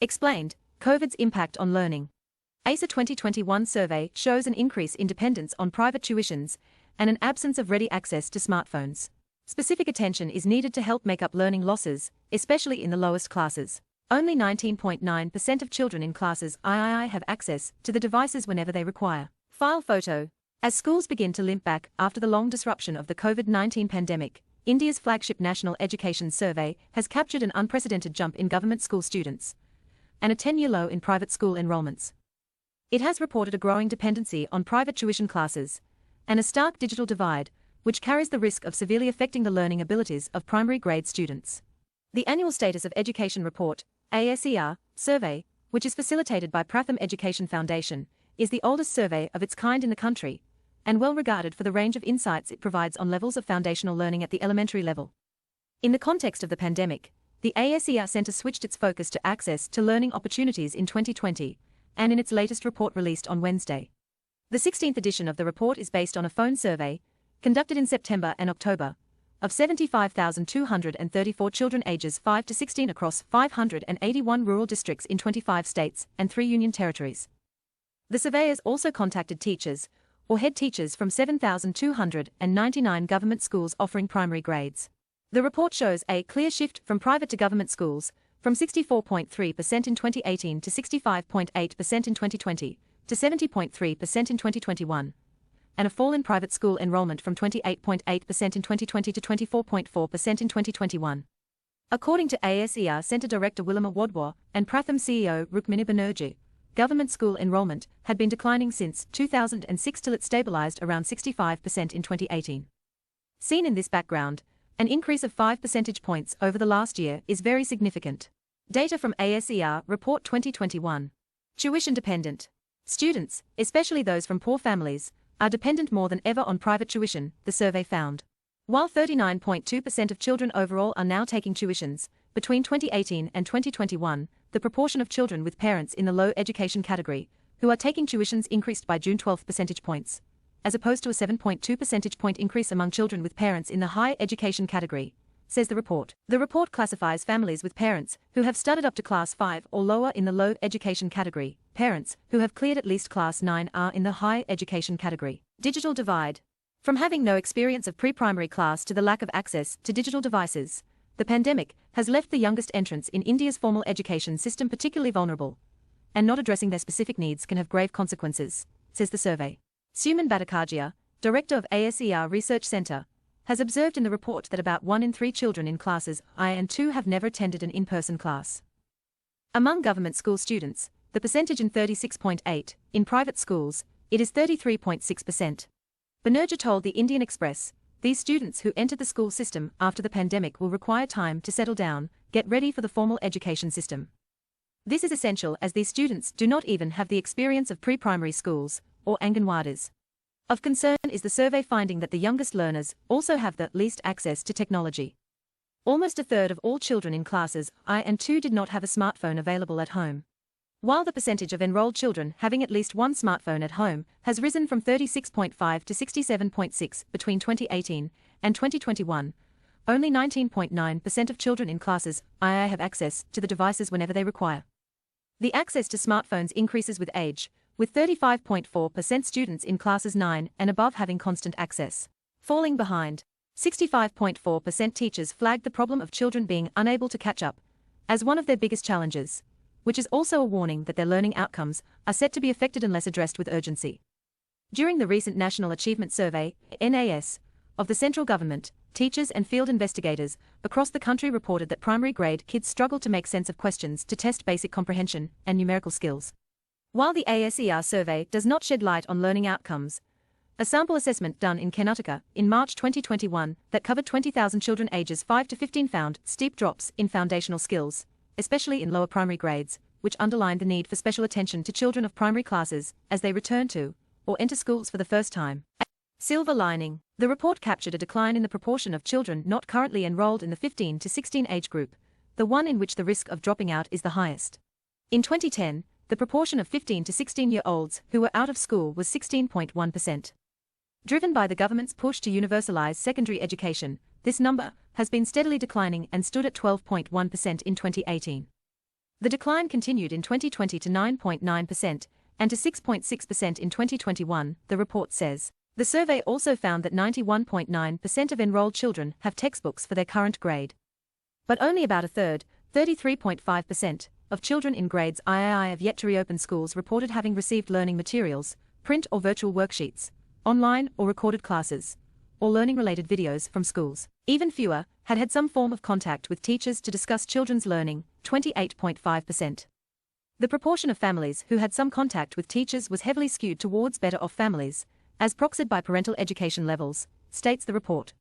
Explained, COVID's impact on learning. ASA 2021 survey shows an increase in dependence on private tuitions and an absence of ready access to smartphones. Specific attention is needed to help make up learning losses, especially in the lowest classes. Only 19.9% of children in classes III have access to the devices whenever they require. File photo. As schools begin to limp back after the long disruption of the COVID-19 pandemic, India's flagship National Education Survey has captured an unprecedented jump in government school students and a 10-year low in private school enrollments. It has reported a growing dependency on private tuition classes and a stark digital divide, which carries the risk of severely affecting the learning abilities of primary grade students. The Annual Status of Education Report, ASER, survey, which is facilitated by Pratham Education Foundation, is the oldest survey of its kind in the country, and well regarded for the range of insights it provides on levels of foundational learning at the elementary level. In the context of the pandemic, the ASER Centre switched its focus to access to learning opportunities in 2020, and in its latest report released on Wednesday. The 16th edition of the report is based on a phone survey, conducted in September and October, of 75,234 children ages 5 to 16 across 581 rural districts in 25 states and 3 union territories. The surveyors also contacted teachers, or head teachers from 7,299 government schools offering primary grades. The report shows a clear shift from private to government schools, from 64.3% in 2018 to 65.8% in 2020, to 70.3% in 2021, and a fall in private school enrollment from 28.8% in 2020 to 24.4% in 2021. According to ASER Centre Director Willima Wadhwa and Pratham CEO Rukmini Banerjee, government school enrollment had been declining since 2006 till it stabilised around 65% in 2018. Seen in this background, an increase of 5 percentage points over the last year is very significant. Data from ASER Report 2021. Tuition dependent. Students, especially those from poor families, are dependent more than ever on private tuition, the survey found. While 39.2% of children overall are now taking tuitions, between 2018 and 2021, the proportion of children with parents in the low education category who are taking tuitions increased by June 12 percentage points, as opposed to a 7.2 percentage point increase among children with parents in the high education category, says the report. The report classifies families with parents who have studied up to class 5 or lower in the low education category. Parents who have cleared at least class 9 are in the high education category. Digital divide. From having no experience of pre-primary class to the lack of access to digital devices, the pandemic has left the youngest entrants in India's formal education system particularly vulnerable, and not addressing their specific needs can have grave consequences, says the survey. Suman Bhattacharjee, director of ASER Research Centre, has observed in the report that about 1 in 3 children in classes I and II have never attended an in-person class. Among government school students, the percentage is 36.8%, in private schools, it is 33.6%. Banerjee told the Indian Express, these students who enter the school system after the pandemic will require time to settle down, get ready for the formal education system. This is essential as these students do not even have the experience of pre-primary schools, or Anganwadis. Of concern is the survey finding that the youngest learners also have the least access to technology. Almost a third of all children in classes I and II did not have a smartphone available at home. While the percentage of enrolled children having at least one smartphone at home has risen from 36.5 to 67.6 between 2018 and 2021, only 19.9% of children in classes II have access to the devices whenever they require. The access to smartphones increases with age, with 35.4% students in classes 9 and above having constant access. Falling behind, 65.4% teachers flagged the problem of children being unable to catch up as one of their biggest challenges, which is also a warning that their learning outcomes are set to be affected unless addressed with urgency. During the recent National Achievement Survey, NAS, of the central government, teachers and field investigators across the country reported that primary grade kids struggle to make sense of questions to test basic comprehension and numerical skills. While the ASER survey does not shed light on learning outcomes, a sample assessment done in Karnataka in March 2021 that covered 20,000 children ages 5 to 15 found steep drops in foundational skills, especially in lower primary grades, which underlined the need for special attention to children of primary classes as they return to or enter schools for the first time. Silver lining. The report captured a decline in the proportion of children not currently enrolled in the 15 to 16 age group, the one in which the risk of dropping out is the highest. In 2010, the proportion of 15 to 16-year-olds who were out of school was 16.1%. Driven by the government's push to universalize secondary education, this number has been steadily declining and stood at 12.1% in 2018. The decline continued in 2020 to 9.9% and to 6.6% in 2021, the report says. The survey also found that 91.9% of enrolled children have textbooks for their current grade. But only about a third, 33.5%, of children in grades III have yet to reopen. Schools reported having received learning materials, print or virtual worksheets, online or recorded classes, or learning-related videos from schools. Even fewer had had some form of contact with teachers to discuss children's learning, 28.5%. The proportion of families who had some contact with teachers was heavily skewed towards better-off families, as proxied by parental education levels, states the report.